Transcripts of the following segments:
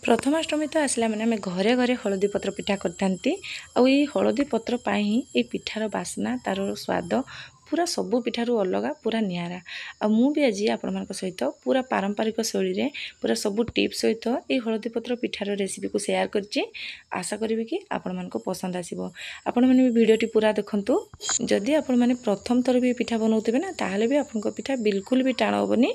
प्रथमाष्टमी तो आसला माने आम घरे घरे हलदी पत्र पिठा करते हलदी पत्र ही पिठार बास्ना तार स्वाद पूरा सबू पिठारू अलग पूरा निरा भी आज आपण सहित पूरा पारंपरिक शैली रे पूरा सबू टिप्स सहित ये हलदी पत्र पिठार रेसिपी को शेयर करछि। आशा करी कि आपण मानको पसंद आसीबो। आपण माने वीडियोटी पूरा देखंतु। जदि आपण माने प्रथम थर भी पिठा बनाउतबे ना ताहले भी आपनको पिठा बिल्कुल भी टाण होबनी।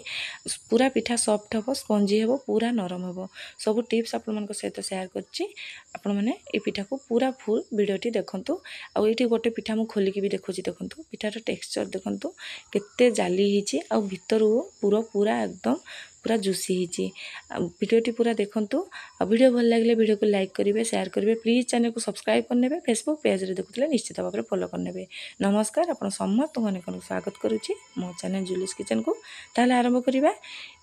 पूरा पिठा सॉफ्ट हबो, स्पंजी हबो, पूरा नरम हबो। सबू टिप्स आपण मानको सहित शेयर करछि। आपण माने ए पिठा को पूरा फुल वीडियोटी देखंतु। आ एठी गोटे पिठा मु खोली की भी देखुछि। देखंतु पिठार टेक्सचर देखंतु केते जाली हिची आ भितरु पूरा एकदम पूरा जुसी हिची। वीडियोटी पूरा देखंतु। वीडियो भल लागले वीडियो को लाइक करिवे, शेयर करिवे, प्लीज चैनल को सब्सक्राइब करनेबे। फेसबुक पेज रे देखुतले निश्चित भाव में फॉलो करनेबे। नमस्कार, आपण समस्त अनेक स्वागत करूछि मो चैनल जुलिस किचन को। ताले आरंभ करिबा।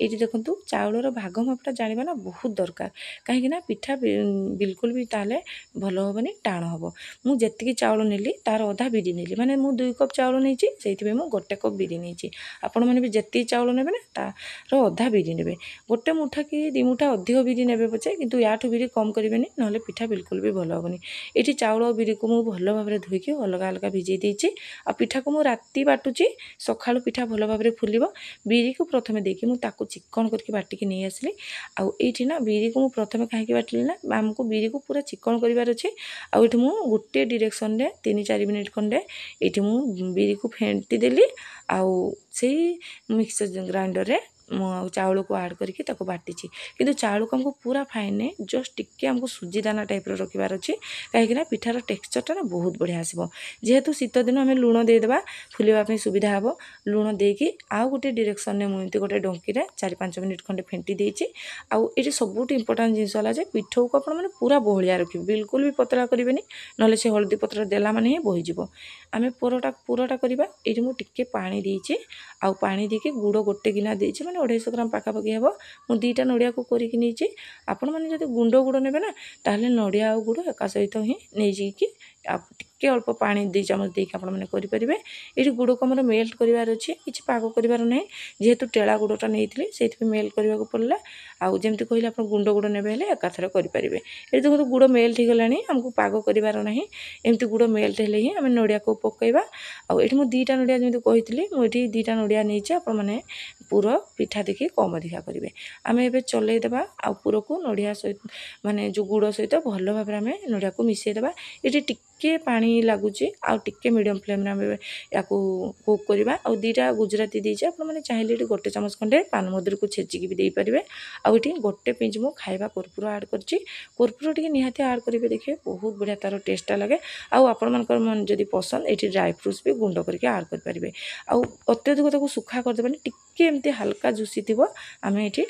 एठी देखंतु चाउलर भाग मापटा जानिबा ना बहुत दरकार। काहे ना पिठा बिल्कुल भी ताले भलो होबनी, टाण होबो। मु जेतिकी चाउल नेली तार आधा बिरी नेली, माने मु 2 कप चाउल नेछि, सेइथिबे मु 1 कप बिरी नेछि। आपण माने भी जेति चाउल नेबे ना तार आधा बिरी नेबे। गोटे मुठा कि 2 मुठा अधिक बिरी नेबे पछे, किंतु याठू बिरी कम करिवेनी, नहले पिठा बिल्कुल भी भलो होबनी। एठी चाउल और बिरी को मु भलो भाबरे धोइकी अलग अलग भिजै देछि। आ पिठा को मु राती बाटुछि, सखाळु पिठा भलो भाबरे फुलिबो। बिरी को प्रथमे देकी मु ताको चिकन करके बाटिकी नै आसली। आ एठी ना बिरी को मु प्रथमे काहेकि बाटली ना, हमको बिरी को पूरा चिकन करिवार अछि। आ एठी मु गोटे डायरेक्शन रे 3-4 मिनिट खंडे एठी मु बिरी को फेंटी देली। आ सेही मिक्सर ग्राइंडर रे चाउल को ऐड करके ताको बाटिछि। किंतु चाउल को हमको पूरा फाइन ने जस्ट टिके हमको सुजी दाना टाइप रो रखिबार अछि। काहेकि ना पिठार टेक्सचर टा ना बहुत बढ़िया आसीबो। जेहेतु शीत दिन हमें लूण दे देबा, फुलिबा पे सुविधा हबो। लूण देकी आ गोटे डायरेक्शन ने मु एंती गोटे डंकी रे 4-5 मिनिट खंडे फेंटी देछि। आ एठी सबुठ इंपोर्टेंट जिंस होला जे पिठौ को आपण माने पूरा बहलिया रखिबे, बिल्कुल भी पतला करिवेनी, नले से हल्दी पत्र देला माने ही बहि जिवो। आमे पुरोटा करिबा। एठी मु टिके पानी देछि। आ पानी देके गुड़ गोटे गिना देछि, माने 250 ग्राम पाखा पकी हेबो। मु 2टा नडिया को कोरिकी नेछि। आपण माने जदि गुंड गुड़ नेबे ना ताहले नडिया आ गुड़ एका सहित ही नै जिकी टिके अल्प पानी 2 चमच देके आपण माने करि परिबे। एठी गुड़ को हमर मेल्ट करिवार अछि, किछि पागो करिवार नै। जेहेतु टेळा गुड़टा नेइथिले सेथि मेल्ट करिवा को पड़ला। आ जेमति कहिला आपण गुंड गुड़ नेबे हेले एका थरे करि परिबे। एठी देखो गुड़ मेल्ट हि गलानी, हमको पागो करिवार नाही। एमति गुड़ मेल्ट हेले ही हम नडिया को पकैबा। आ एठी मु 2टा नडिया जेमति कहितली, मु एठी 2टा नडिया नेछि। आपण माने पूरा पिठा देखि कम अधिका करिवे। आमे एबे चलै देबा। आ पूरा को नडिया सहित माने जो गुड़ सहित भलो भाबरे आमे नडिया को मिसै देबा। एठी टिके पानी लागुची। आ टिके मीडियम फ्लेम रे आमे याकू कुक करिबा। आ 2टा गुजराती देछि, आपण माने चाहिले एठी 1 चमच खंडे पान मधुरी को छेचिकी भी देई परिबे। आ एठी गोटे पिंच मु खाइबा कर्पूर ऐड करछि। कर्पूर टिके निहाती ऐड करिवे, देखिए बहुत बढ़िया तार टेस्ट लागे। आ आपण मानकर मन जदि पसंद एठी ड्राई फ्रूट्स भी गुंड करके ऐड कर परिबे। आ अत्यधिक ताको सुखा कर देबानी, टिके एमती हल्का जुसी थिबो। आमे एठी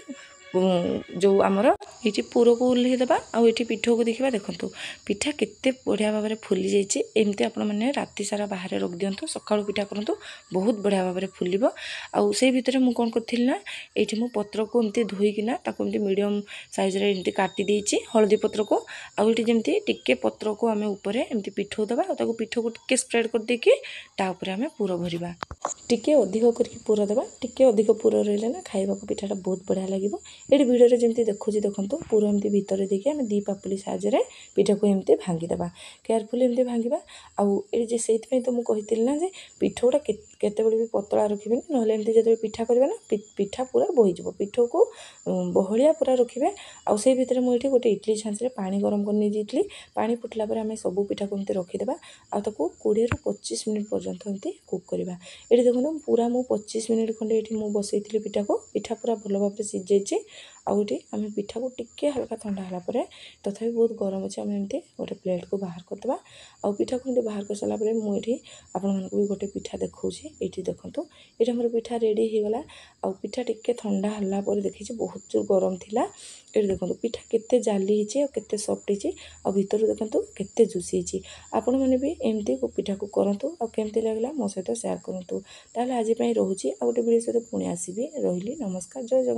जो आमर ये पूर को ओल्हे देबा। आ एठी पिठो को देखिबा। देखंतु पिठा केते बढ़िया भाबरे फुली जाइछि। एमती आपण माने राती सारा बाहर रख दियंतु, सकाळु पिठा करंतु, बहुत बढ़िया भाबरे फुलिबो। आ सेही भितरे मु कोन करथिल ना, एठी मु पत्र को एमती धोई किना ताको एमती मीडियम साइज रे एमती काटी देछि हळदी पत्र को। आ एठी जेमती टिके पत्र को आमे ऊपरे एमती पिठो देबा। आ ताको पिठो को टिके स्प्रेड कर देकी ता ऊपरे आमे पूरा भरिबा। टिके अधिक करके पूरा देबा। टिके अधिक पूरा रहले ना खाइबा को पिठाटा बहुत बढ़िया लागिबो। एठी वीडियो रे जेमती देखुछि देखंतु, पूरा एमती भीतर देके आमे 2 पापुली साइज रे पिठा को एमती भांगी देबा। केयरफुली एमती भांगीबा। आ ए जे सेति पे तो मु कहितिल ना जे पिठोटा केते बळे भी पतला रखिबेनी, नहले एमती जदि पिठा करबा ना पिठा पूरा बहि जिवो। पिठो को बहलिया पूरा रखिबे। आ सेही भितरे मु एठी गोटे इडली छांच रे पानी गरम करनी जेतली। पानी फुटला पर आमे सब पिठा को एमती रखि देबा। आ ताको 20 ରୁ 25 मिनिट पर्यंत एमती कुक करबा। एठी देखंतु पूरा मु 25 मिनिट खंडे एठी मु बसैथिली पिठा को। पिठा पूरा भलो भाबरे सिझ जाइछि। आ एठी आमे पिठा को टिके हल्का ठंडा हला परे, तथापि बहुत गरम अछि, आमे एमती गोटे प्लेट को बाहर कर देबा। आ पिठा को एमती बाहर कर सला परे मु एठी आपण मानको भी गोटे पिठा देखौछि। एठी देखंतु एठी हमर पिठा रेडी हे गला। आ पिठा टिके ठंडा हला परे देखिछि बहुत जोर गरम थिला। एठी देखंतु पिठा केते जाली हिछि, आ केते सॉफ्ट हिछि। आ भितरु देखंतु केते जुसी हिछि। आपण माने भी एमती को पिठा को करंतु। आ केमती लागला मो सहित शेयर करंतु। ताले आज पई रहूछि। आ गोटे वीडियो सहित पुणी आसीबी। रहिली, नमस्कार, जय जगन्नाथ।